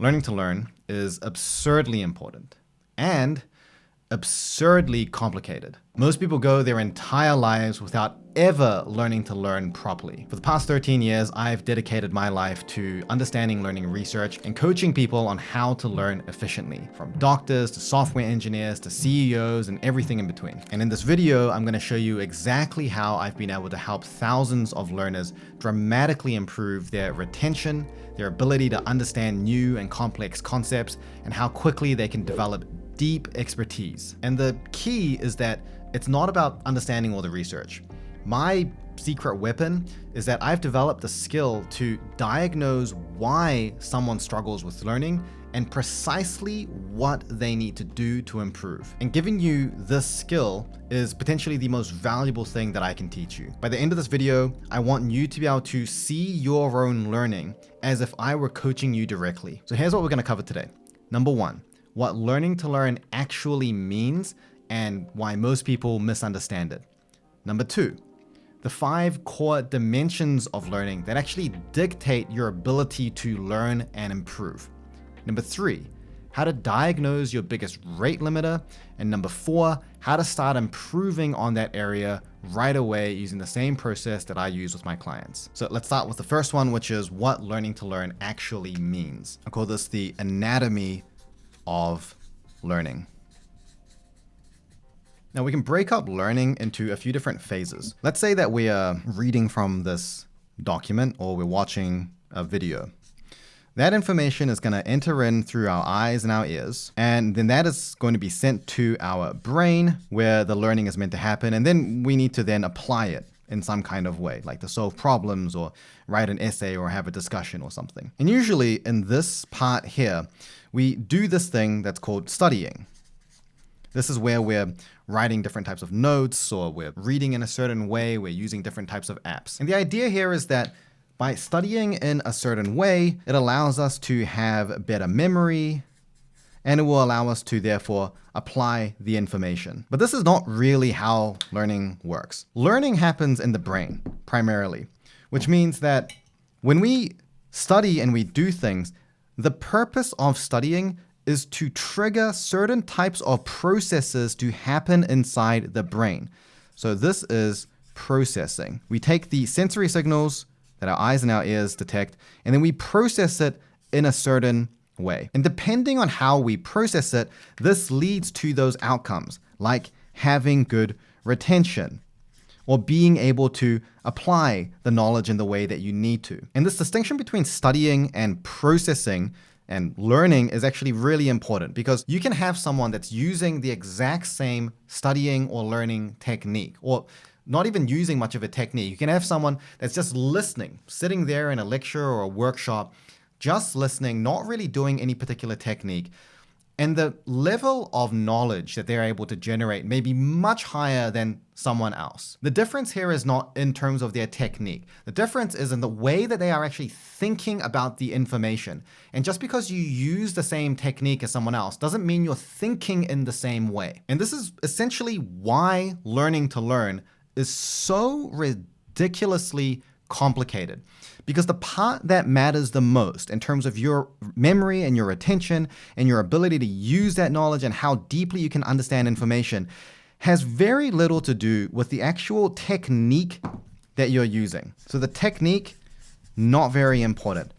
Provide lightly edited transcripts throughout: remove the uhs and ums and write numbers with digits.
Learning to learn is absurdly important and absurdly complicated. Most people go their entire lives without ever learning to learn properly. For the past 13 years, I've dedicated my life to understanding learning research and coaching people on how to learn efficiently, from doctors to software engineers to CEOs and everything in between. And in this video, I'm going to show you exactly how I've been able to help thousands of learners dramatically improve their retention, their ability to understand new and complex concepts, and how quickly they can develop deep expertise. And the key is that it's not about understanding all the research. My secret weapon is that I've developed the skill to diagnose why someone struggles with learning and precisely what they need to do to improve. And giving you this skill is potentially the most valuable thing that I can teach you. By the end of this video, I want you to be able to see your own learning as if I were coaching you directly. So here's what we're going to cover today. Number one, what learning to learn actually means and why most people misunderstand it. Number two, the 5 core dimensions of learning that actually dictate your ability to learn and improve. Number 3, how to diagnose your biggest rate limiter. And number 4, how to start improving on that area right away using the same process that I use with my clients. So let's start with the first one, which is what learning to learn actually means. I call this the anatomy of learning. Now we can break up learning into a few different phases. Let's say that we are reading from this document or we're watching a video. That information is going to enter in through our eyes and our ears, and then that is going to be sent to our brain where the learning is meant to happen, and then we need to then apply it in some kind of way, like to solve problems or write an essay or have a discussion or something. And usually in this part here, we do this thing that's called studying. This is where we're writing different types of notes, or we're reading in a certain way, we're using different types of apps. And the idea here is that by studying in a certain way, it allows us to have better memory, and it will allow us to therefore apply the information. But this is not really how learning works. Learning happens in the brain, primarily, which means that when we study and we do things, the purpose of studying is to trigger certain types of processes to happen inside the brain. So this is processing. We take the sensory signals that our eyes and our ears detect, and then we process it in a certain way. And depending on how we process it, this leads to those outcomes, like having good retention or being able to apply the knowledge in the way that you need to. And this distinction between studying and processing and learning is actually really important, because you can have someone that's using the exact same studying or learning technique, or not even using much of a technique. You can have someone that's just listening, sitting there in a lecture or a workshop, just listening, not really doing any particular technique. And the level of knowledge that they're able to generate may be much higher than someone else. The difference here is not in terms of their technique. The difference is in the way that they are actually thinking about the information. And just because you use the same technique as someone else doesn't mean you're thinking in the same way. And this is essentially why learning to learn is so ridiculously complicated. Because the part that matters the most in terms of your memory and your retention and your ability to use that knowledge and how deeply you can understand information has very little to do with the actual technique that you're using. So the technique, not very important.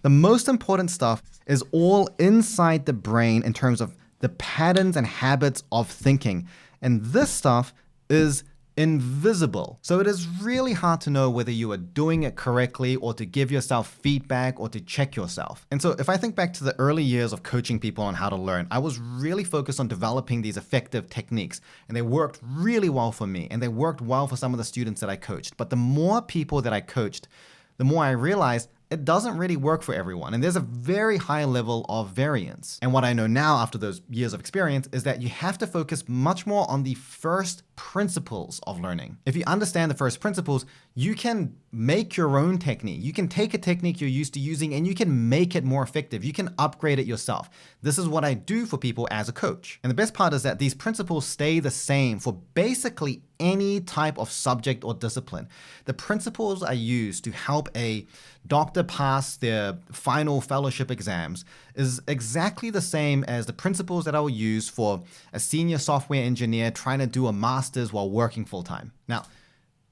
The most important stuff is all inside the brain in terms of the patterns and habits of thinking. And this stuff is invisible. So it is really hard to know whether you are doing it correctly or to give yourself feedback or to check yourself. And so if I think back to the early years of coaching people on how to learn, I was really focused on developing these effective techniques, and they worked really well for me, and they worked well for some of the students that I coached. But the more people that I coached, the more I realized it doesn't really work for everyone. And there's a very high level of variance. And what I know now after those years of experience is that you have to focus much more on the first principles of learning. If you understand the first principles, you can make your own technique. You can take a technique you're used to using and you can make it more effective. You can upgrade it yourself. This is what I do for people as a coach. And the best part is that these principles stay the same for basically any type of subject or discipline. The principles I use to help a doctor pass their final fellowship exams is exactly the same as the principles that I will use for a senior software engineer trying to do a master's while working full time. Now,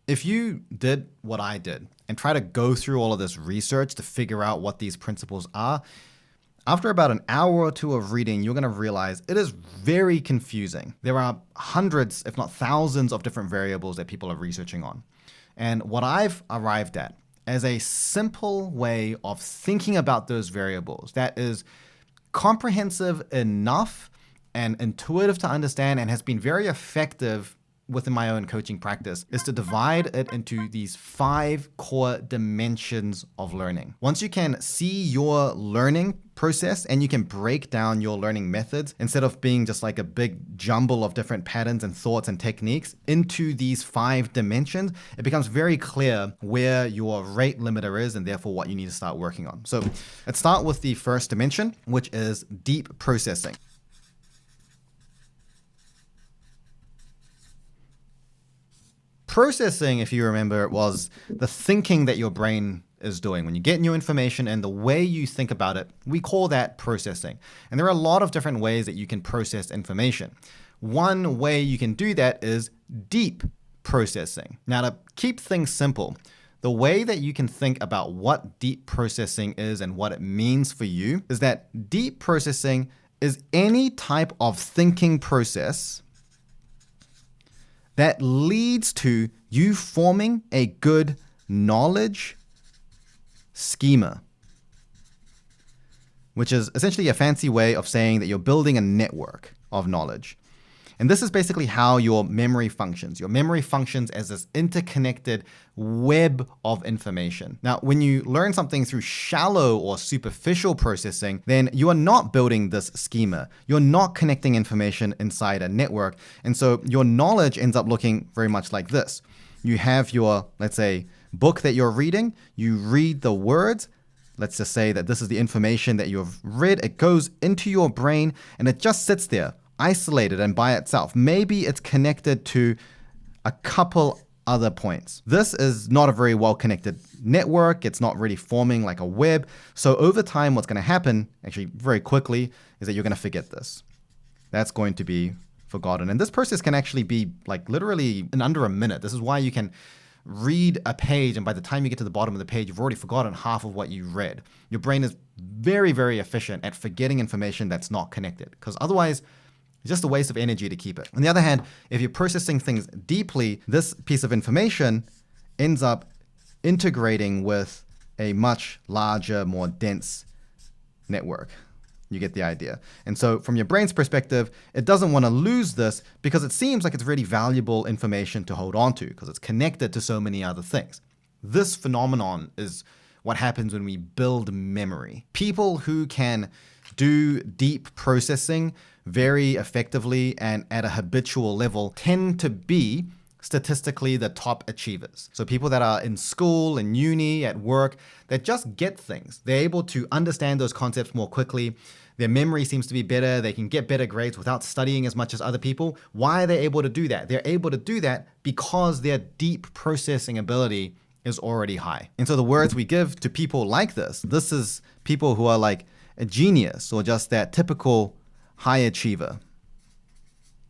if you did what I did and try to go through all of this research to figure out what these principles are, after about an hour or two of reading, you're going to realize it is very confusing. There are hundreds, if not thousands, of different variables that people are researching on. And what I've arrived at as a simple way of thinking about those variables that is comprehensive enough and intuitive to understand and has been very effective within my own coaching practice is to divide it into these 5 core dimensions of learning. Once you can see your learning process and you can break down your learning methods instead of being just like a big jumble of different patterns and thoughts and techniques into these 5 dimensions, it becomes very clear where your rate limiter is and therefore what you need to start working on. So let's start with the first dimension, which is deep processing. Processing, if you remember, was the thinking that your brain is doing. When you get new information and the way you think about it, we call that processing. And there are a lot of different ways that you can process information. One way you can do that is deep processing. Now, to keep things simple, the way that you can think about what deep processing is and what it means for you is that deep processing is any type of thinking process that leads to you forming a good knowledge schema, which is essentially a fancy way of saying that you're building a network of knowledge. And this is basically how your memory functions. Your memory functions as this interconnected web of information. Now, when you learn something through shallow or superficial processing, then you are not building this schema. You're not connecting information inside a network. And so your knowledge ends up looking very much like this. You have your, let's say, book that you're reading. You read the words. Let's just say that this is the information that you've read. It goes into your brain and it just sits there, isolated and by itself. Maybe it's connected to a couple other points. This is not a very well connected network. It's not really forming like a web. So over time, what's going to happen, actually very quickly, is that you're going to forget this. That's going to be forgotten. And this process can actually be like literally in under a minute. This is why you can read a page and by the time you get to the bottom of the page, you've already forgotten half of what you read. Your brain is very, very efficient at forgetting information that's not connected, because otherwise it's just a waste of energy to keep it. On the other hand, if you're processing things deeply, this piece of information ends up integrating with a much larger, more dense network. You get the idea. And so from your brain's perspective, it doesn't want to lose this because it seems like it's really valuable information to hold on to because it's connected to so many other things. This phenomenon is what happens when we build memory. People who can do deep processing very effectively and at a habitual level tend to be statistically the top achievers. So people that are in school, in uni, at work, that just get things. They're able to understand those concepts more quickly. Their memory seems to be better. They can get better grades without studying as much as other people. Why are they able to do that? They're able to do that because their deep processing ability is already high. And so the words we give to people like this is people who are like a genius or just that typical high achiever.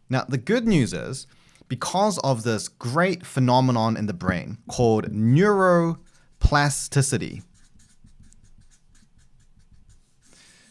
Now, the good news is, because of this great phenomenon in the brain called neuroplasticity,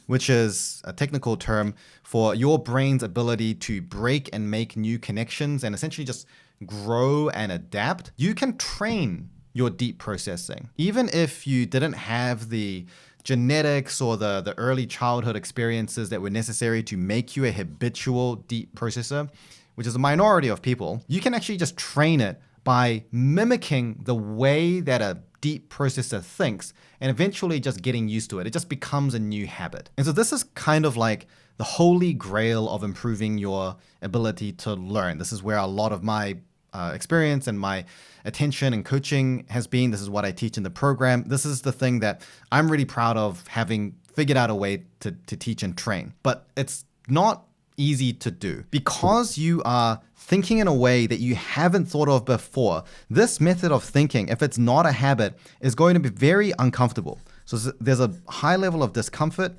which is a technical term for your brain's ability to break and make new connections and essentially just grow and adapt, you can train your deep processing. Even if you didn't have the genetics or the early childhood experiences that were necessary to make you a habitual deep processor, which is a minority of people, you can actually just train it by mimicking the way that a deep processor thinks and eventually just getting used to it. It just becomes a new habit. And so this is kind of like the holy grail of improving your ability to learn. This is where a lot of my experience and my attention and coaching has been. This is what I teach in the program. This is the thing that I'm really proud of having figured out a way to teach and train. But it's not easy to do. Because you are thinking in a way that you haven't thought of before, this method of thinking, if it's not a habit, is going to be very uncomfortable. So there's a high level of discomfort,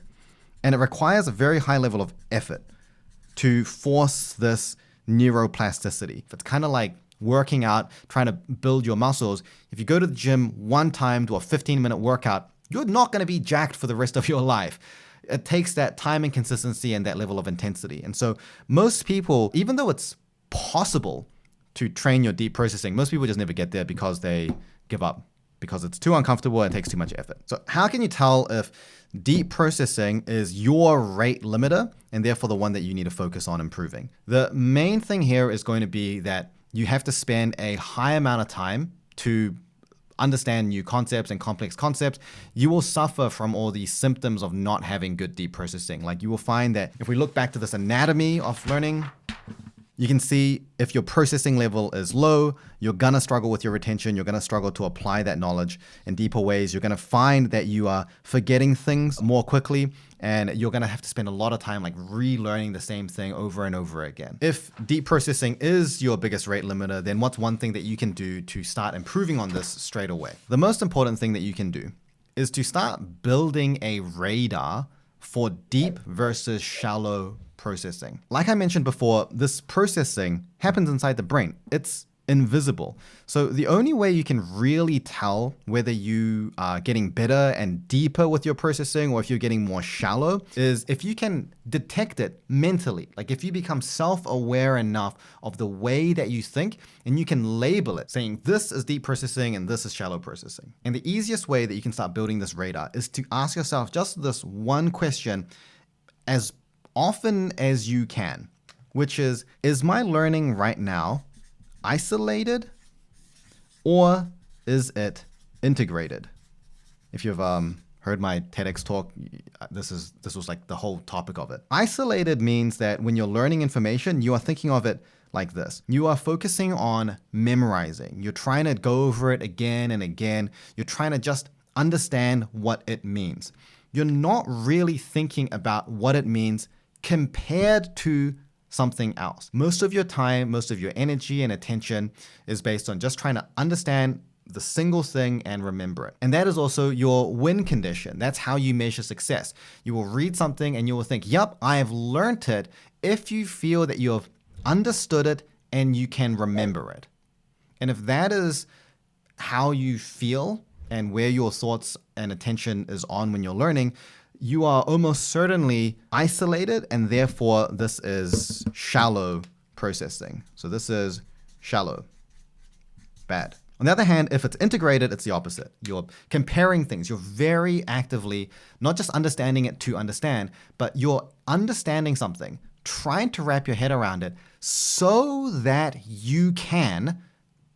and it requires a very high level of effort to force this neuroplasticity. It's kind of like working out, trying to build your muscles. If you go to the gym one time, do a 15-minute workout, you're not going to be jacked for the rest of your life. It takes that time and consistency and that level of intensity. And so most people, even though it's possible to train your deep processing, most people just never get there because they give up, because it's too uncomfortable and it takes too much effort. So how can you tell if deep processing is your rate limiter and therefore the one that you need to focus on improving? The main thing here is going to be that you have to spend a high amount of time to understand new concepts and complex concepts. You will suffer from all these symptoms of not having good deep processing. Like, you will find that if we look back to this anatomy of learning, you can see if your processing level is low, you're going to struggle with your retention. You're going to struggle to apply that knowledge in deeper ways. You're going to find that you are forgetting things more quickly, and you're going to have to spend a lot of time like relearning the same thing over and over again. If deep processing is your biggest rate limiter, then what's one thing that you can do to start improving on this straight away? The most important thing that you can do is to start building a radar for deep versus shallow processing. Like I mentioned before, this processing happens inside the brain. It's invisible. So the only way you can really tell whether you are getting better and deeper with your processing or if you're getting more shallow is if you can detect it mentally. Like, if you become self-aware enough of the way that you think and you can label it, saying this is deep processing and this is shallow processing. And the easiest way that you can start building this radar is to ask yourself just this one question as often as you can, which is my learning right now isolated or is it integrated? If you've heard my TEDx talk, this was like the whole topic of it. Isolated means that when you're learning information, you are thinking of it like this. You are focusing on memorizing. You're trying to go over it again and again. You're trying to just understand what it means. You're not really thinking about what it means compared to something else. Most of your time, most of your energy and attention is based on just trying to understand the single thing and remember it. And that is also your win condition. That's how you measure success. You will read something and you will think, yep, I have learned it, if you feel that you have understood it and you can remember it. And if that is how you feel and where your thoughts and attention is on when you're learning, you are almost certainly isolated, and therefore this is shallow processing. So this is shallow, bad. On the other hand, if it's integrated, it's the opposite. You're comparing things. You're very actively not just understanding it to understand, but you're understanding something, trying to wrap your head around it so that you can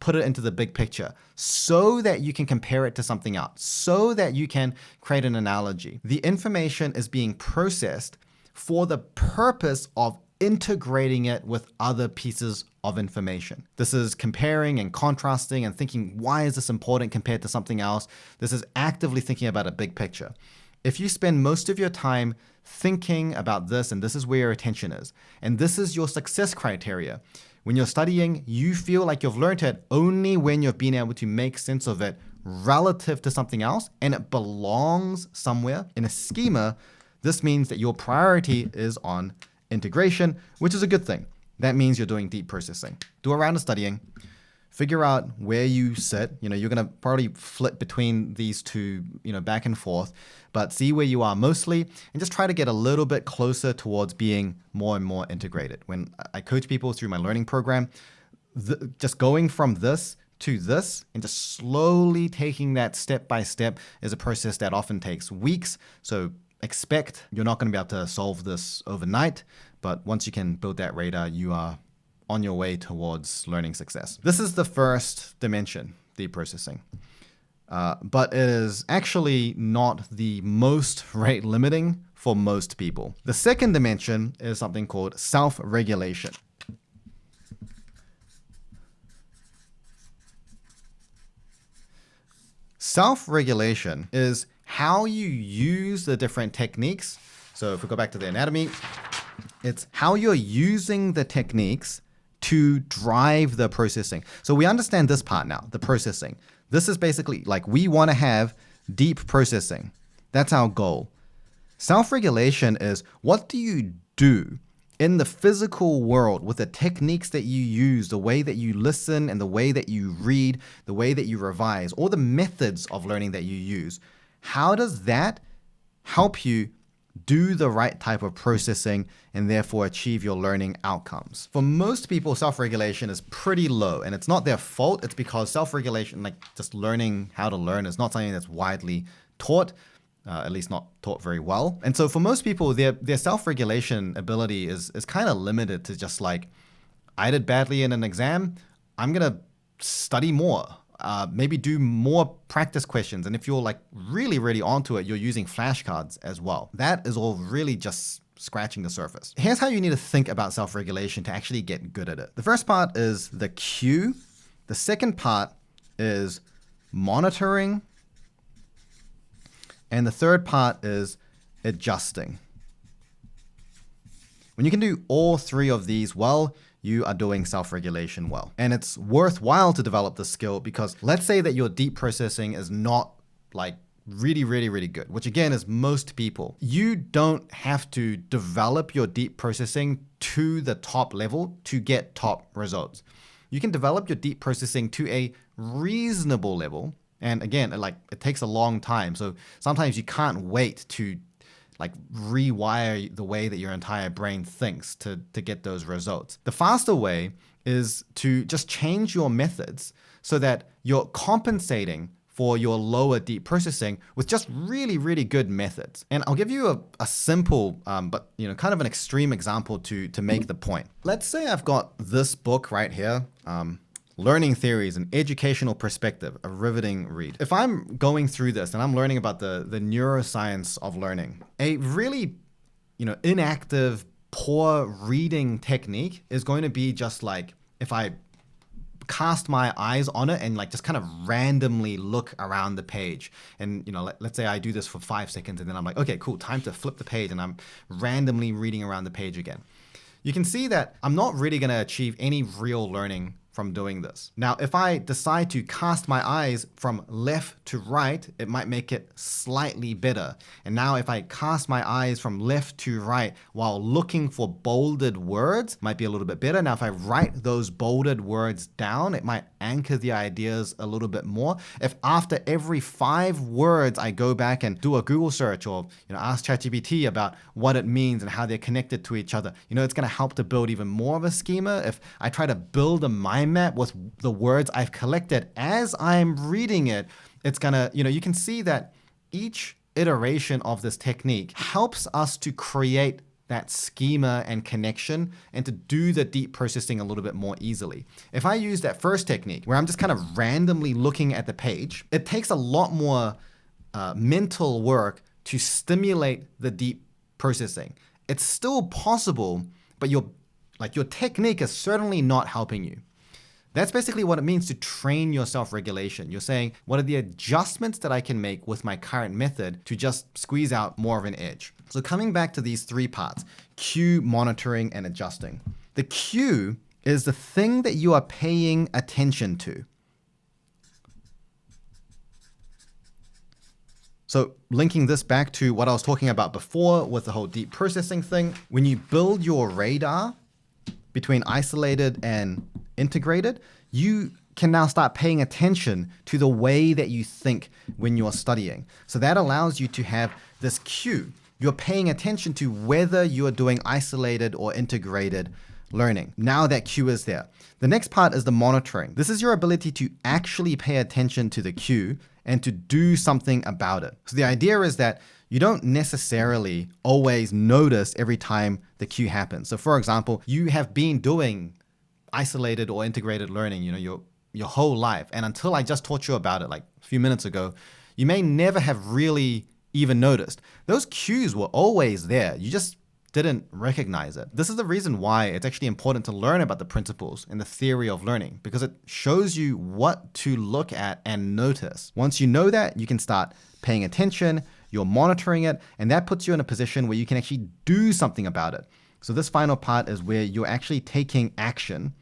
put it into the big picture, so that you can compare it to something else, so that you can create an analogy. The information is being processed for the purpose of integrating it with other pieces of information. This is comparing and contrasting and thinking, why is this important compared to something else? This is actively thinking about a big picture. If you spend most of your time thinking about this, and this is where your attention is, and this is your success criteria, when you're studying, you feel like you've learned it only when you've been able to make sense of it relative to something else, and it belongs somewhere in a schema. This means that your priority is on integration, which is a good thing. That means you're doing deep processing. Do a round of studying, figure out where you sit. You're going to probably flip between these two, back and forth, but see where you are mostly and just try to get a little bit closer towards being more and more integrated. When I coach people through my learning program, just going from this to this and just slowly taking that step by step is a process that often takes weeks. So expect you're not going to be able to solve this overnight, but once you can build that radar, you are on your way towards learning success. This is the first dimension, deep processing. But it is actually not the most rate limiting for most people. The second dimension is something called self-regulation. Self-regulation is how you use the different techniques. So if we go back to the anatomy, It's how you're using the techniques to drive the processing. So we understand this part now, the processing. This is basically like we want to have deep processing. That's our goal. Self-regulation is what do you do in the physical world with the techniques that you use, the way that you listen and the way that you read, the way that you revise, all the methods of learning that you use. How does that help you do the right type of processing and therefore achieve your learning outcomes? For most people, self-regulation is pretty low, and it's not their fault. It's because self-regulation, like just learning how to learn, is not something that's widely taught. At least not taught very well. And so for most people, their self-regulation ability is kind of limited to just like, I did badly in an exam, I'm going to study more, maybe do more practice questions. And if you're like really, really onto it, you're using flashcards as well. That is all really just scratching the surface. Here's how you need to think about self-regulation to actually get good at it. The first part is the cue. The second part is monitoring. And the third part is adjusting. When you can do all three of these well, you are doing self-regulation well. And it's worthwhile to develop this skill because let's say that your deep processing is not like really, really, really good, which again is most people. You don't have to develop your deep processing to the top level to get top results. You can develop your deep processing to a reasonable level. And again, it takes a long time. So sometimes you can't wait to like rewire the way that your entire brain thinks to get those results. The faster way is to just change your methods so that you're compensating for your lower deep processing with just really, really good methods. And I'll give you a simple, but kind of an extreme example to make the point. Let's say I've got this book right here, Learning Theories, an Educational Perspective, a riveting read. If I'm going through this and I'm learning about the neuroscience of learning, a really, inactive, poor reading technique is going to be just like if I cast my eyes on it and like just kind of randomly look around the page. And, let's say I do this for 5 seconds and then I'm like, okay, cool, time to flip the page, and I'm randomly reading around the page again. You can see that I'm not really going to achieve any real learning from doing this. Now, if I decide to cast my eyes from left to right, it might make it slightly better. And now if I cast my eyes from left to right while looking for bolded words, might be a little bit better. Now, if I write those bolded words down, it might anchor the ideas a little bit more. If after every 5 words, I go back and do a Google search or ask ChatGPT about what it means and how they're connected to each other, it's going to help to build even more of a schema. If I try to build a mind map with the words I've collected as I'm reading it, it's gonna, you can see that each iteration of this technique helps us to create that schema and connection and to do the deep processing a little bit more easily. If I use that first technique where I'm just kind of randomly looking at the page, it takes a lot more mental work to stimulate the deep processing. It's still possible, but your technique is certainly not helping you. That's basically what it means to train your self-regulation. You're saying, what are the adjustments that I can make with my current method to just squeeze out more of an edge? So coming back to these 3 parts, cue, monitoring, and adjusting. The cue is the thing that you are paying attention to. So linking this back to what I was talking about before with the whole deep processing thing, when you build your radar between isolated and integrated, you can now start paying attention to the way that you think when you're studying. So that allows you to have this cue. You're paying attention to whether you're doing isolated or integrated learning. Now that cue is there. The next part is the monitoring. This is your ability to actually pay attention to the cue and to do something about it. So the idea is that you don't necessarily always notice every time the cue happens. So for example, you have been doing isolated or integrated learning, your whole life. And until I just taught you about it like a few minutes ago, you may never have really even noticed. Those cues were always there. You just didn't recognize it. This is the reason why it's actually important to learn about the principles and the theory of learning, because it shows you what to look at and notice. Once you know that, you can start paying attention, you're monitoring it, and that puts you in a position where you can actually do something about it. So this final part is where you're actually taking action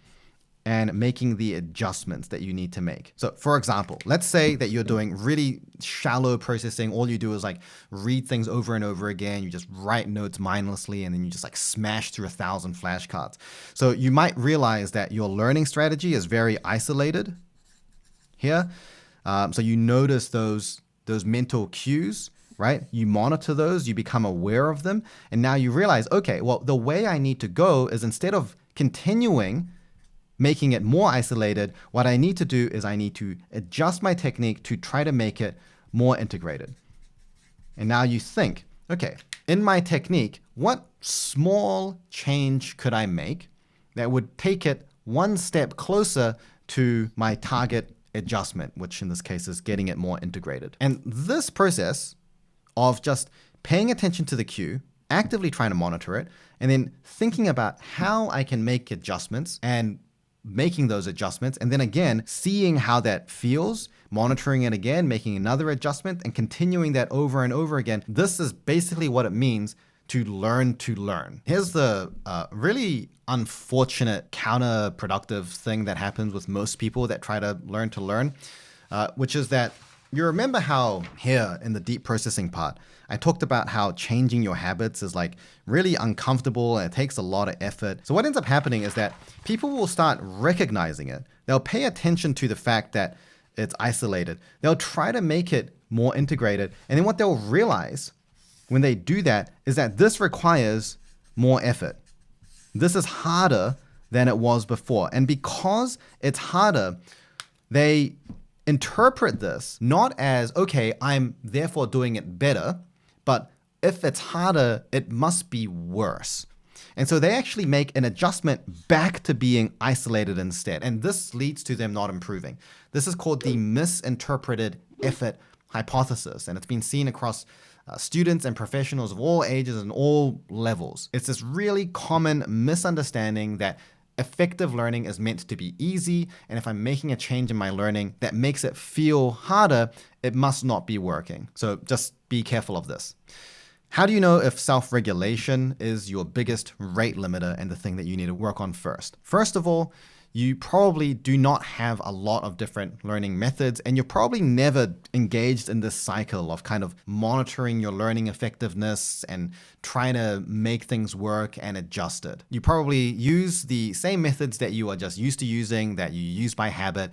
and making the adjustments that you need to make. So for example, let's say that you're doing really shallow processing. All you do is like read things over and over again. You just write notes mindlessly, and then you just like smash through 1,000 flashcards. So you might realize that your learning strategy is very isolated here. So you notice those mental cues, right? You monitor those, you become aware of them. And now you realize, okay, well, the way I need to go is, instead of continuing making it more isolated, what I need to do is I need to adjust my technique to try to make it more integrated. And now you think, okay, in my technique, what small change could I make that would take it one step closer to my target adjustment, which in this case is getting it more integrated. And this process of just paying attention to the cue, actively trying to monitor it, and then thinking about how I can make adjustments and making those adjustments, and then again, seeing how that feels, monitoring it again, making another adjustment, and continuing that over and over again. This is basically what it means to learn to learn. Here's the really unfortunate counterproductive thing that happens with most people that try to learn, which is that you remember how here in the deep processing part, I talked about how changing your habits is like really uncomfortable and it takes a lot of effort. So what ends up happening is that people will start recognizing it. They'll pay attention to the fact that it's isolated. They'll try to make it more integrated. And then what they'll realize when they do that is that this requires more effort. This is harder than it was before. And because it's harder, they interpret this not as, okay, I'm therefore doing it better, but if it's harder, it must be worse. And so they actually make an adjustment back to being isolated instead. And this leads to them not improving. This is called the misinterpreted effort hypothesis. And it's been seen across students and professionals of all ages and all levels. It's this really common misunderstanding that effective learning is meant to be easy, and if I'm making a change in my learning that makes it feel harder, it must not be working. So just be careful of this. How do you know if self-regulation is your biggest rate limiter and the thing that you need to work on first? First of all, you probably do not have a lot of different learning methods, and you're probably never engaged in this cycle of kind of monitoring your learning effectiveness and trying to make things work and adjust it. You probably use the same methods that you are just used to using, that you use by habit.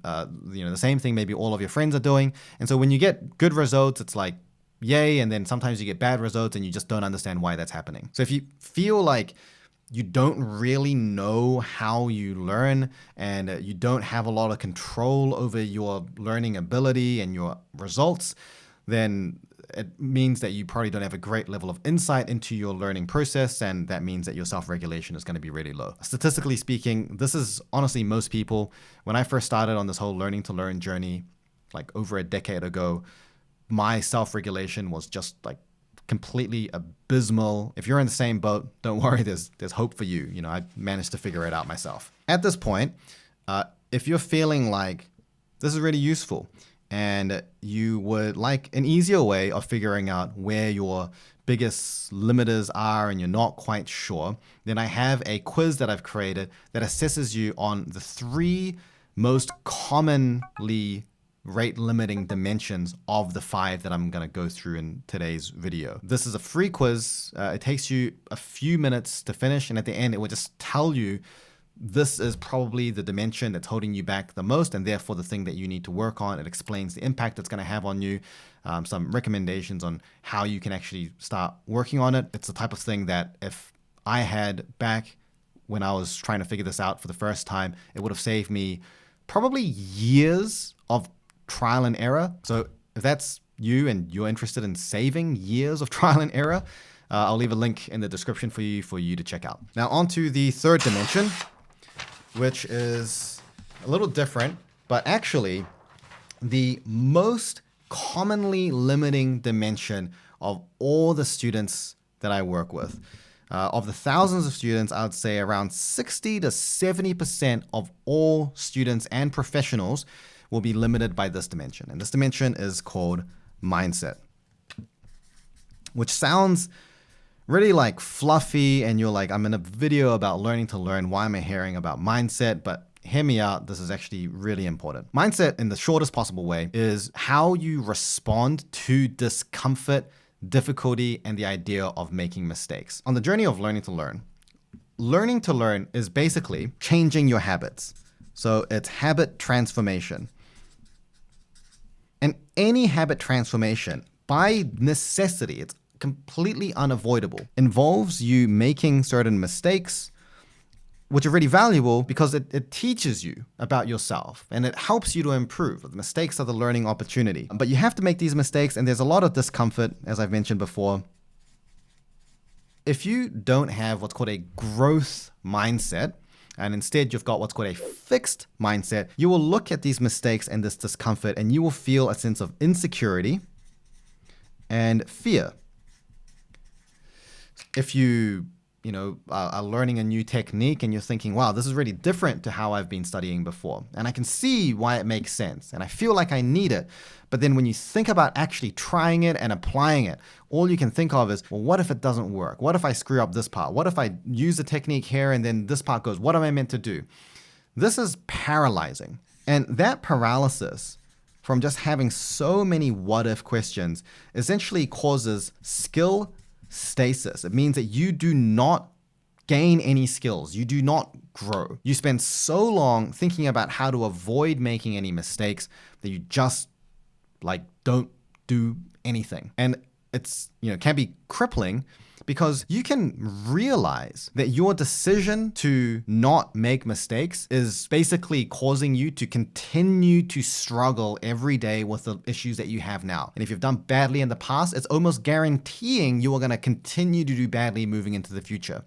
The same thing maybe all of your friends are doing. And so when you get good results, it's like, yay, and then sometimes you get bad results and you just don't understand why that's happening. So if you feel like you don't really know how you learn and you don't have a lot of control over your learning ability and your results, then it means that you probably don't have a great level of insight into your learning process, and that means that your self-regulation is going to be really low. Statistically speaking, this is honestly most people. When I first started on this whole learning to learn journey, like over a decade ago, my self-regulation was just like completely abysmal. If you're in the same boat, don't worry, there's hope for you. I managed to figure it out myself. At this point, if you're feeling like this is really useful and you would like an easier way of figuring out where your biggest limiters are and you're not quite sure, then I have a quiz that I've created that assesses you on the 3 most commonly rate limiting dimensions of the 5 that I'm going to go through in today's video. This is a free quiz. It takes you a few minutes to finish, and at the end it will just tell you this is probably the dimension that's holding you back the most, and therefore the thing that you need to work on. It explains the impact it's going to have on you, some recommendations on how you can actually start working on it. It's the type of thing that if I had back when I was trying to figure this out for the first time, it would have saved me probably years of trial and error. So if that's you and you're interested in saving years of trial and error, I'll leave a link in the description for you to check out. Now on to the 3rd dimension, which is a little different, but actually the most commonly limiting dimension of all the students that I work with. Of the thousands of students, I would say around 60 to 70% of all students and professionals will be limited by this dimension. And this dimension is called mindset, which sounds really like fluffy and you're like, I'm in a video about learning to learn. Why am I hearing about mindset? But hear me out. This is actually really important. Mindset, in the shortest possible way, is how you respond to discomfort, difficulty, and the idea of making mistakes. On the journey of learning to learn is basically changing your habits. So it's habit transformation. And any habit transformation, by necessity, it's completely unavoidable, involves you making certain mistakes, which are really valuable because it teaches you about yourself and it helps you to improve. The mistakes are the learning opportunity. But you have to make these mistakes, and there's a lot of discomfort, as I've mentioned before. If you don't have what's called a growth mindset, and instead you've got what's called a fixed mindset, you will look at these mistakes and this discomfort and you will feel a sense of insecurity and fear. If you are learning a new technique and you're thinking, wow, this is really different to how I've been studying before. And I can see why it makes sense. And I feel like I need it. But then when you think about actually trying it and applying it, all you can think of is, well, what if it doesn't work? What if I screw up this part? What if I use a technique here and then this part goes, what am I meant to do? This is paralyzing. And that paralysis from just having so many what if questions essentially causes skill stasis. It means that you do not gain any skills. You do not grow. You spend so long thinking about how to avoid making any mistakes that you just don't do anything. And it's, can be crippling because you can realize that your decision to not make mistakes is basically causing you to continue to struggle every day with the issues that you have now. And if you've done badly in the past, it's almost guaranteeing you are going to continue to do badly moving into the future.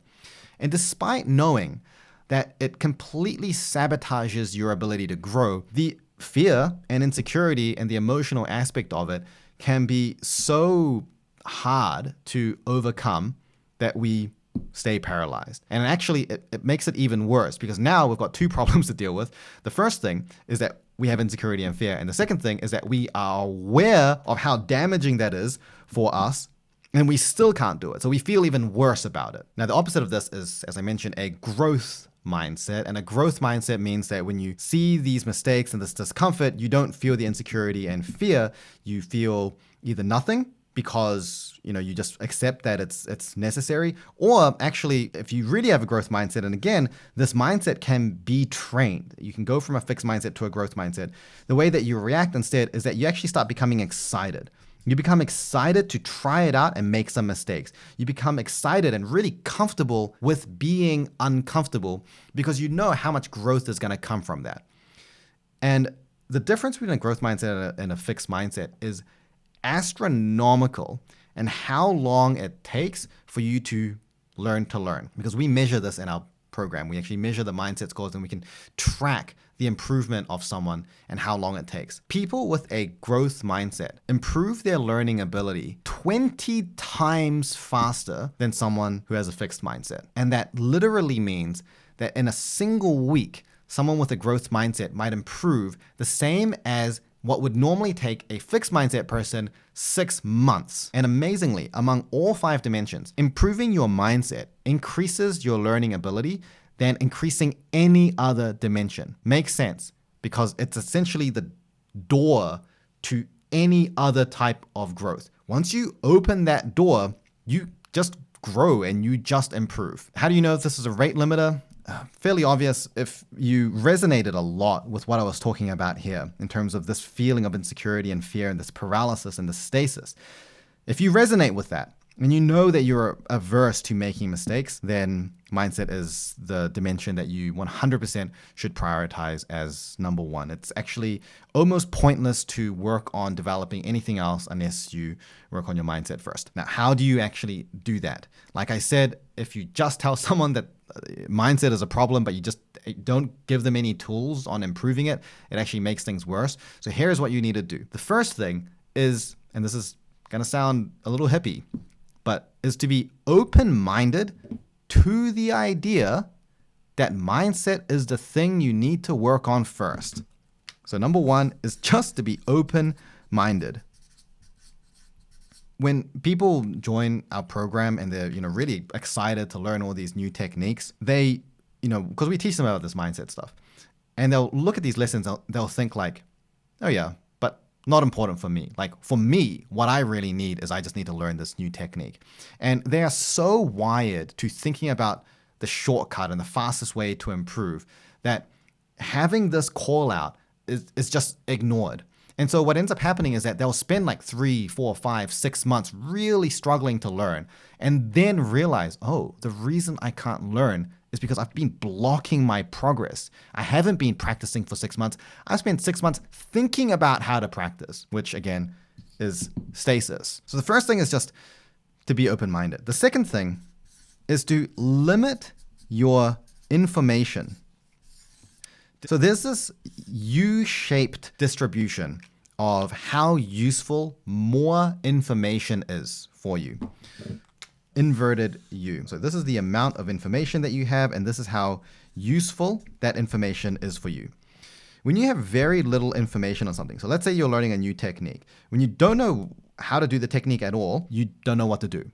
And despite knowing that it completely sabotages your ability to grow, the fear and insecurity and the emotional aspect of it can be so hard to overcome that we stay paralyzed. And actually, it makes it even worse because now we've got two problems to deal with. The first thing is that we have insecurity and fear. And the second thing is that we are aware of how damaging that is for us, and we still can't do it. So we feel even worse about it. Now, the opposite of this is, as I mentioned, a growth mindset. And a growth mindset means that when you see these mistakes and this discomfort, you don't feel the insecurity and fear. You feel either nothing, because you just accept that it's necessary, or actually, if you really have a growth mindset, and again, this mindset can be trained. You can go from a fixed mindset to a growth mindset. The way that you react instead is that you actually start becoming excited. You become excited to try it out and make some mistakes. You become excited and really comfortable with being uncomfortable because you know how much growth is going to come from that. And the difference between a growth mindset and a fixed mindset is astronomical in how long it takes for you to learn, because we measure this in our program. We actually measure the mindset scores and we can track the improvement of someone and how long it takes. People with a growth mindset improve their learning ability 20 times faster than someone who has a fixed mindset. And that literally means that in a single week, someone with a growth mindset might improve the same as what would normally take a fixed mindset person 6 months. And amazingly, among all 5 dimensions, improving your mindset increases your learning ability than increasing any other dimension. Makes sense because it's essentially the door to any other type of growth. Once you open that door, you just grow and you just improve. How do you know if this is a rate limiter? Fairly obvious if you resonated a lot with what I was talking about here in terms of this feeling of insecurity and fear and this paralysis and this stasis. If you resonate with that and you know that you're averse to making mistakes, then mindset is the dimension that you 100% should prioritize as number one. It's actually almost pointless to work on developing anything else unless you work on your mindset first. Now, how do you actually do that? Like I said, if you just tell someone that mindset is a problem, but you just don't give them any tools on improving it, it actually makes things worse. So here's what you need to do. The first thing is, and this is going to sound a little hippie, but is to be open-minded to the idea that mindset is the thing you need to work on first. So number one is just to be open-minded. when people join our program and they're, really excited to learn all these new techniques, they, because we teach them about this mindset stuff, and they'll look at these lessons, they'll think like, oh yeah, but not important for me. Like for me, what I really need is I just need to learn this new technique. And they are so wired to thinking about the shortcut and the fastest way to improve that having this call out is just ignored. And so what ends up happening is that they'll spend like 3, 4, 5, 6 months really struggling to learn, and then realize, oh, the reason I can't learn is because I've been blocking my progress. I haven't been practicing for 6 months. I've spent 6 months thinking about how to practice, which again is stasis. So the first thing is just to be open-minded. The second thing is to limit your information. So there's this U-shaped distribution of how useful more information is for you. Inverted U. So this is the amount of information that you have, and this is how useful that information is for you. When you have very little information on something, so let's say you're learning a new technique. When you don't know how to do the technique at all, you don't know what to do.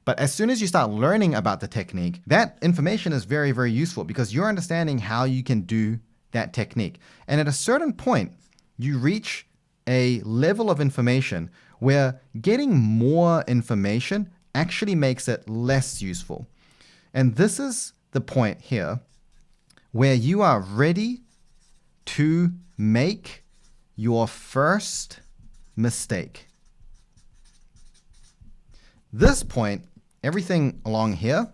But as soon as you start learning about the technique, that information is very, very useful because you're understanding how you can do that technique. And at a certain point, you reach a level of information where getting more information actually makes it less useful. And this is the point here where you are ready to make your first mistake. This point, everything along here,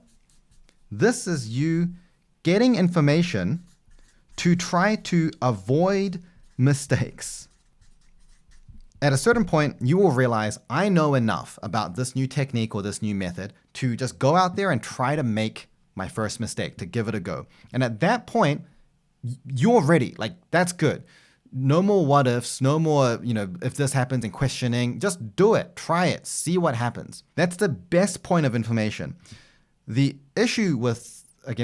this is you getting information to try to avoid mistakes. At a certain point, you will realize, I know enough about this new technique or this new method to just go out there and try to make my first mistake, to give it a go. And at that point, you're ready. Like, that's good. No more what ifs, no more, if this happens and questioning. Just do it, try it, see what happens. That's the best point of information. The issue with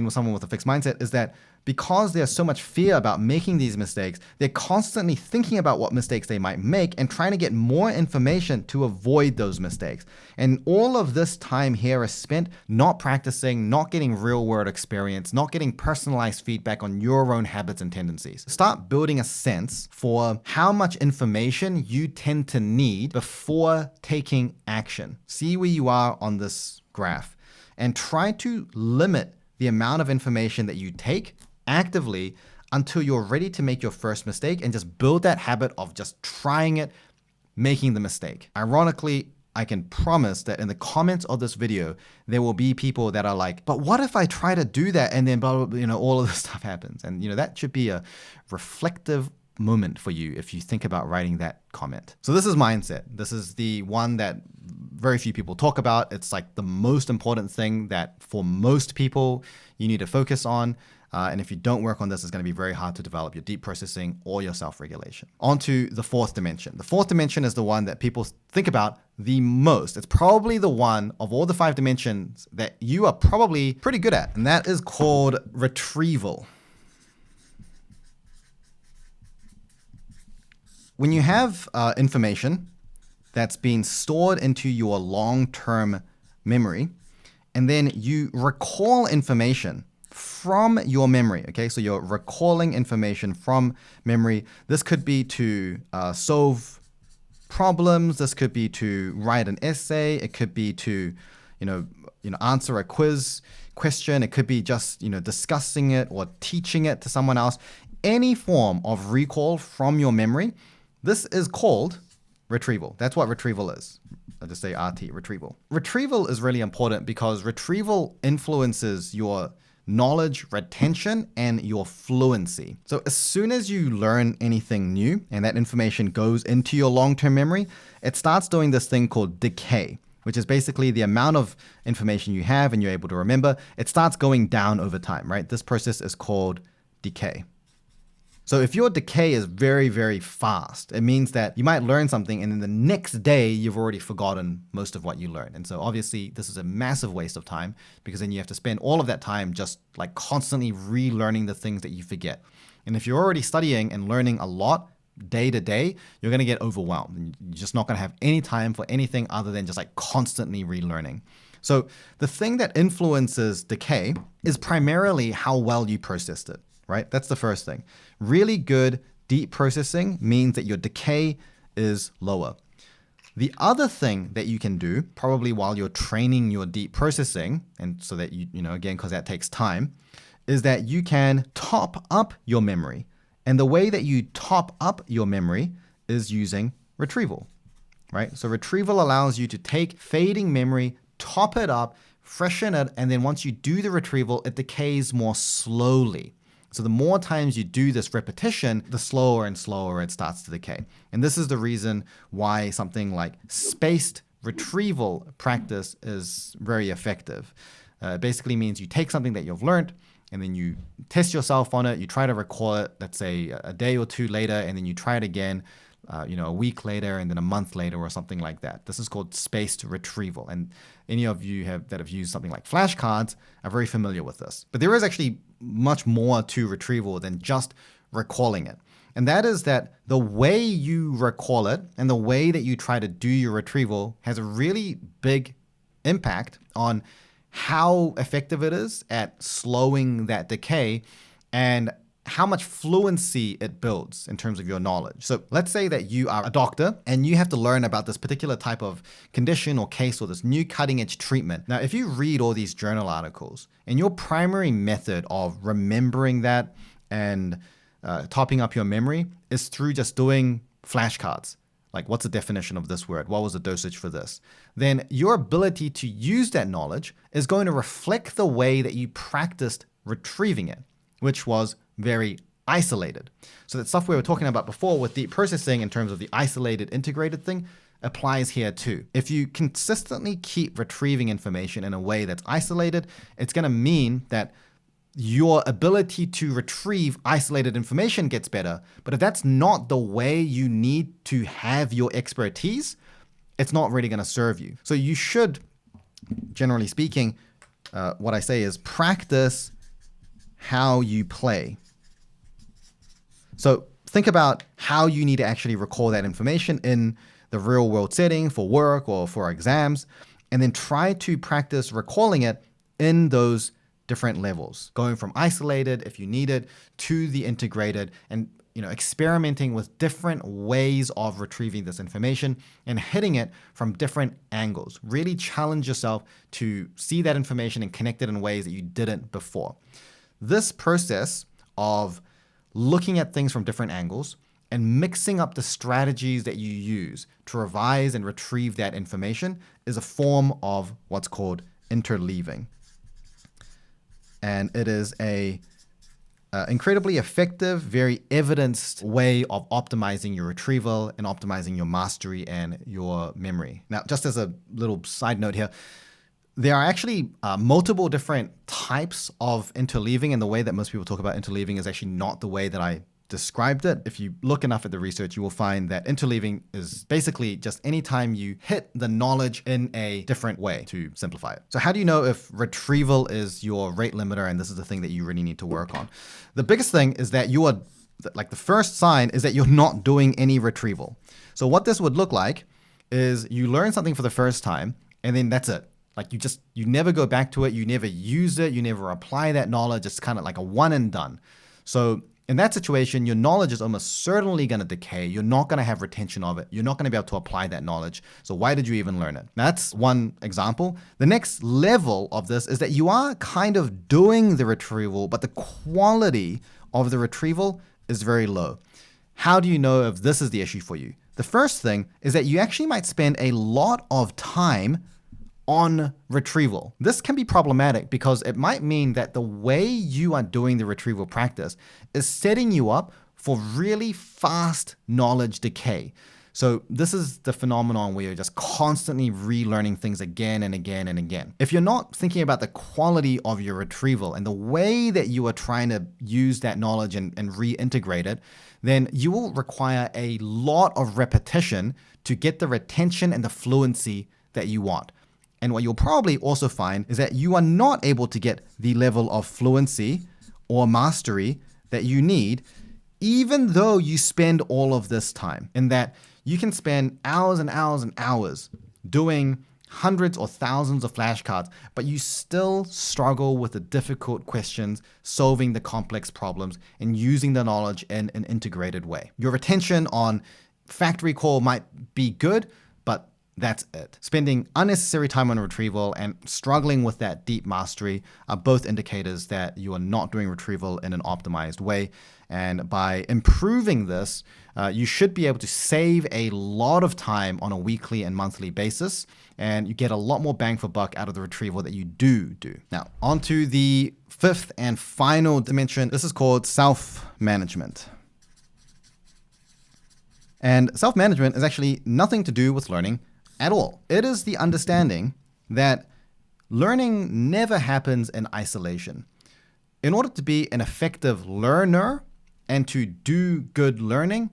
someone with a fixed mindset is that because there's so much fear about making these mistakes, they're constantly thinking about what mistakes they might make and trying to get more information to avoid those mistakes. And all of this time here is spent not practicing, not getting real world experience, not getting personalized feedback on your own habits and tendencies. Start building a sense for how much information you tend to need before taking action. See where you are on this graph and try to limit the amount of information that you take actively until you're ready to make your first mistake, and just build that habit of just trying it, making the mistake. Ironically, I can promise that in the comments of this video, there will be people that are like, but what if I try to do that and then blah, blah, blah, all of this stuff happens? And that should be a reflective moment for you if you think about writing that comment. So this is mindset. This is the one that very few people talk about. It's like the most important thing that for most people you need to focus on. And if you don't work on this, it's going to be very hard to develop your deep processing or your self-regulation. On to the fourth dimension. The fourth dimension is the one that people think about the most. It's probably the one of all the 5 dimensions that you are probably pretty good at, and that is called retrieval. When you have information that's being stored into your long-term memory, and then you recall information from your memory, okay? So you're recalling information from memory. This could be to solve problems. This could be to write an essay. It could be to, answer a quiz question. It could be just, discussing it or teaching it to someone else. Any form of recall from your memory. This is called retrieval. That's what retrieval is. I'll just say RT, retrieval. Retrieval is really important because retrieval influences your knowledge retention and your fluency. So as soon as you learn anything new and that information goes into your long-term memory, it starts doing this thing called decay, which is basically the amount of information you have and you're able to remember. It starts going down over time, right? This process is called decay. So if your decay is very, very fast, it means that you might learn something and then the next day you've already forgotten most of what you learned. And so obviously this is a massive waste of time because then you have to spend all of that time just like constantly relearning the things that you forget. And if you're already studying and learning a lot, day to day, you're going to get overwhelmed. You're just not going to have any time for anything other than just like constantly relearning. So the thing that influences decay is primarily how well you processed it, right? That's the first thing. Really good deep processing means that your decay is lower. The other thing that you can do, probably while you're training your deep processing, and so that again, because that takes time, is that you can top up your memory. And the way that you top up your memory is using retrieval, right? So retrieval allows you to take fading memory, top it up, freshen it, and then once you do the retrieval, it decays more slowly. So the more times you do this repetition, the slower and slower it starts to decay. And this is the reason why something like spaced retrieval practice is very effective. It basically means you take something that you've learned, and then you test yourself on it. You try to recall it, let's say a day or two later, and then you try it again, a week later, and then a month later, or something like that. This is called spaced retrieval. And any of you that have used something like flashcards are very familiar with this. But there is actually much more to retrieval than just recalling it. And that is that the way you recall it and the way that you try to do your retrieval has a really big impact on how effective it is at slowing that decay and how much fluency it builds in terms of your knowledge. So let's say that you are a doctor and you have to learn about this particular type of condition or case or this new cutting edge treatment. Now, if you read all these journal articles and your primary method of remembering that and topping up your memory is through just doing flashcards, like what's the definition of this word? What was the dosage for this? Then your ability to use that knowledge is going to reflect the way that you practiced retrieving it, which was very isolated. So that stuff we were talking about before with deep processing in terms of the isolated integrated thing applies here too. If you consistently keep retrieving information in a way that's isolated, it's going to mean that your ability to retrieve isolated information gets better. But if that's not the way you need to have your expertise, it's not really going to serve you. So you should, generally speaking, what I say is practice how you play. So think about how you need to actually recall that information in the real world setting for work or for exams, and then try to practice recalling it in those different levels, going from isolated, if you need it, to the integrated, and experimenting with different ways of retrieving this information and hitting it from different angles. Really challenge yourself to see that information and connect it in ways that you didn't before. This process of looking at things from different angles and mixing up the strategies that you use to revise and retrieve that information is a form of what's called interleaving. And it is a incredibly effective, very evidenced way of optimizing your retrieval and optimizing your mastery and your memory. Now, just as a little side note here, there are actually multiple different types of interleaving, and the way that most people talk about interleaving is actually not the way that I described it. If you look enough at the research, you will find that interleaving is basically just any time you hit the knowledge in a different way, to simplify it. So how do you know if retrieval is your rate limiter and this is the thing that you really need to work on? The biggest thing is that the first sign is that you're not doing any retrieval. So what this would look like is you learn something for the first time and then that's it. Like you never go back to it, you never use it, you never apply that knowledge. It's kind of like a one and done. So in that situation, your knowledge is almost certainly going to decay. You're not going to have retention of it. You're not going to be able to apply that knowledge. So why did you even learn it? Now, that's one example. The next level of this is that you are kind of doing the retrieval, but the quality of the retrieval is very low. How do you know if this is the issue for you? The first thing is that you actually might spend a lot of time on retrieval. This can be problematic because it might mean that the way you are doing the retrieval practice is setting you up for really fast knowledge decay. So this is the phenomenon where you're just constantly relearning things again and again and again. If you're not thinking about the quality of your retrieval and the way that you are trying to use that knowledge and reintegrate it, then you will require a lot of repetition to get the retention and the fluency that you want. And what you'll probably also find is that you are not able to get the level of fluency or mastery that you need even though you spend all of this time, in that you can spend hours and hours and hours doing hundreds or thousands of flashcards, but you still struggle with the difficult questions, solving the complex problems, and using the knowledge in an integrated way. Your retention on fact recall might be good, but that's it. Spending unnecessary time on retrieval and struggling with that deep mastery are both indicators that you are not doing retrieval in an optimized way. And by improving this, you should be able to save a lot of time on a weekly and monthly basis, and you get a lot more bang for buck out of the retrieval that you do. Now, on to the fifth and final dimension. This is called self-management. And self-management is actually nothing to do with learning at all. It is the understanding that learning never happens in isolation. In order to be an effective learner and to do good learning,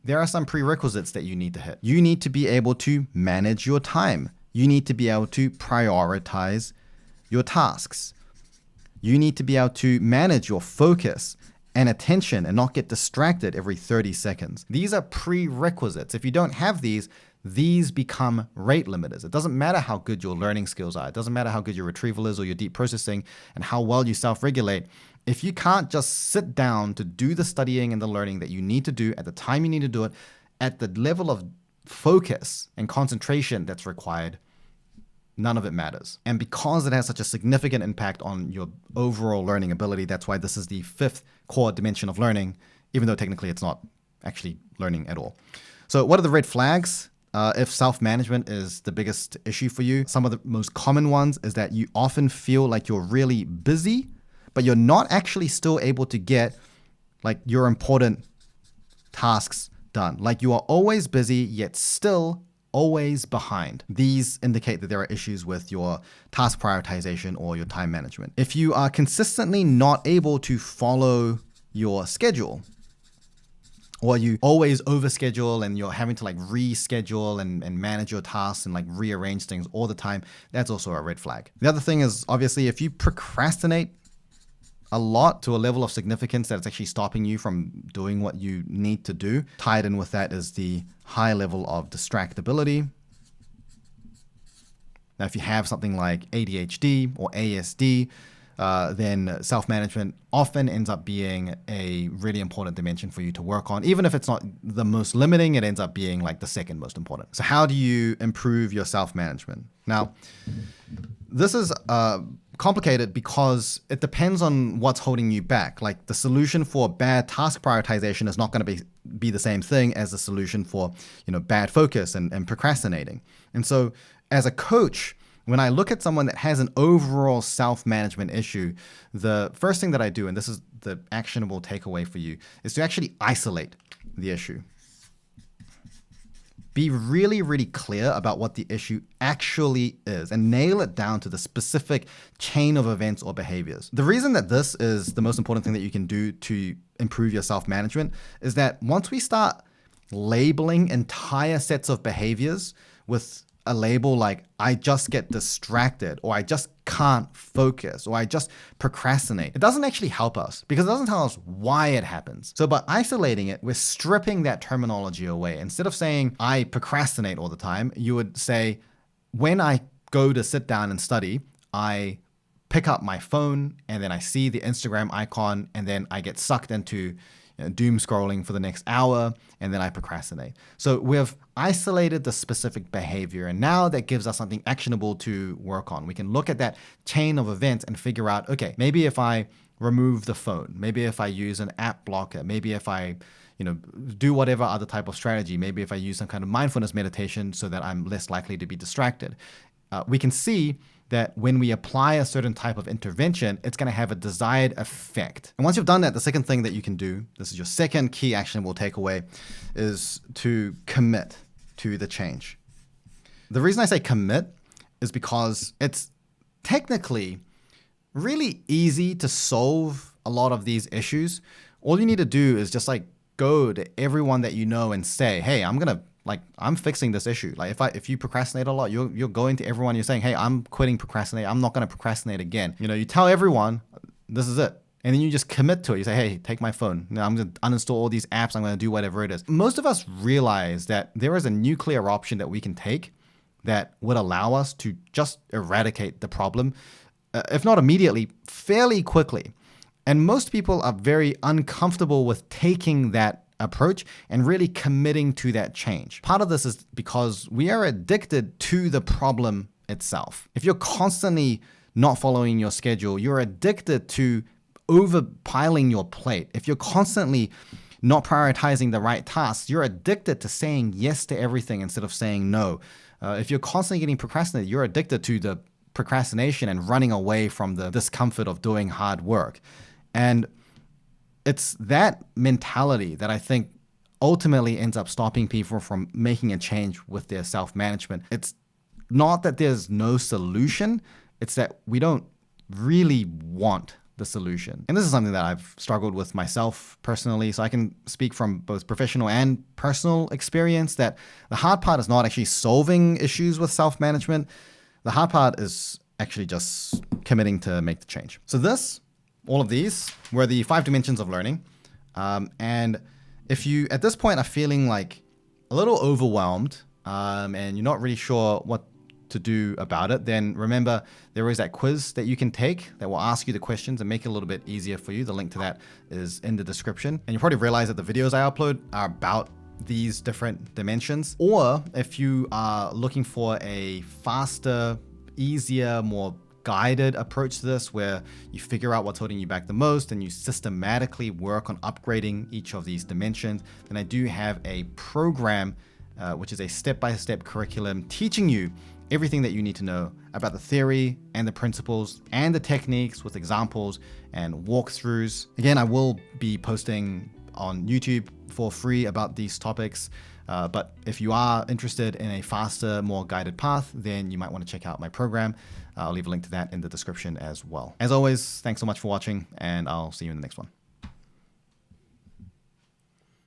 there are some prerequisites that you need to hit. You need to be able to manage your time. You need to be able to prioritize your tasks. You need to be able to manage your focus and attention and not get distracted every 30 seconds. These are prerequisites. If you don't have these become rate limiters. It doesn't matter how good your learning skills are. It doesn't matter how good your retrieval is or your deep processing and how well you self-regulate. If you can't just sit down to do the studying and the learning that you need to do at the time you need to do it, at the level of focus and concentration that's required, none of it matters. And because it has such a significant impact on your overall learning ability, that's why this is the fifth core dimension of learning, even though technically it's not actually learning at all. So what are the red flags? If self-management is the biggest issue for you, some of the most common ones is that you often feel like you're really busy, but you're not actually still able to get like your important tasks done. Like you are always busy, yet still always behind. These indicate that there are issues with your task prioritization or your time management. If you are consistently not able to follow your schedule, or you always overschedule and you're having to like reschedule and manage your tasks and like rearrange things all the time, that's also a red flag. The other thing is obviously if you procrastinate a lot to a level of significance that it's actually stopping you from doing what you need to do. Tied in with that is the high level of distractibility. Now, if you have something like ADHD or ASD, then self-management often ends up being a really important dimension for you to work on. Even if it's not the most limiting, it ends up being like the second most important. So how do you improve your self-management? Now, this is complicated because it depends on what's holding you back. Like the solution for bad task prioritization is not going to be the same thing as the solution for, bad focus and procrastinating. And so as a coach, when I look at someone that has an overall self-management issue, the first thing that I do, and this is the actionable takeaway for you, is to actually isolate the issue. Be really, really clear about what the issue actually is and nail it down to the specific chain of events or behaviors. The reason that this is the most important thing that you can do to improve your self-management is that once we start labeling entire sets of behaviors with a label like I just get distracted or I just can't focus or I just procrastinate, it doesn't actually help us because it doesn't tell us why it happens. So by isolating it, we're stripping that terminology away. Instead of saying I procrastinate all the time, you would say when I go to sit down and study, I pick up my phone and then I see the Instagram icon and then I get sucked into doom scrolling for the next hour, and then I procrastinate. So we've isolated the specific behavior, and now that gives us something actionable to work on. We can look at that chain of events and figure out, okay, maybe if I remove the phone, maybe if I use an app blocker, maybe if I do whatever other type of strategy, maybe if I use some kind of mindfulness meditation so that I'm less likely to be distracted. We can see that when we apply a certain type of intervention, it's going to have a desired effect. And once you've done that, the second thing that you can do, this is your second key actionable takeaway, is to commit to the change. The reason I say commit is because it's technically really easy to solve a lot of these issues. All you need to do is just go to everyone that you know and say, hey, I'm fixing this issue. If you procrastinate a lot, you're going to everyone, you're saying, hey, I'm quitting procrastinate. I'm not going to procrastinate again. You tell everyone, this is it. And then you just commit to it. You say, hey, take my phone. Now I'm going to uninstall all these apps. I'm going to do whatever it is. Most of us realize that there is a nuclear option that we can take that would allow us to just eradicate the problem, if not immediately, fairly quickly. And most people are very uncomfortable with taking that approach and really committing to that change. Part of this is because we are addicted to the problem itself. If you're constantly not following your schedule, you're addicted to overpiling your plate. If you're constantly not prioritizing the right tasks, you're addicted to saying yes to everything instead of saying no. If you're constantly getting procrastinated, you're addicted to the procrastination and running away from the discomfort of doing hard work. And it's that mentality that I think ultimately ends up stopping people from making a change with their self-management. It's not that there's no solution, it's that we don't really want the solution. And this is something that I've struggled with myself personally, so I can speak from both professional and personal experience that the hard part is not actually solving issues with self-management. The hard part is actually just committing to make the change. So all of these were the 5 dimensions of learning. And if you, at this point, are feeling like a little overwhelmed and you're not really sure what to do about it, then remember there is that quiz that you can take that will ask you the questions and make it a little bit easier for you. The link to that is in the description. And you probably realize that the videos I upload are about these different dimensions. Or if you are looking for a faster, easier, more guided approach to this, where you figure out what's holding you back the most and you systematically work on upgrading each of these dimensions, then I do have a program which is a step-by-step curriculum teaching you everything that you need to know about the theory and the principles and the techniques with examples and walkthroughs. Again, I will be posting on YouTube for free about these topics. But if you are interested in a faster, more guided path, then you might want to check out my program. I'll leave a link to that in the description as well. As always, thanks so much for watching, and I'll see you in the next one.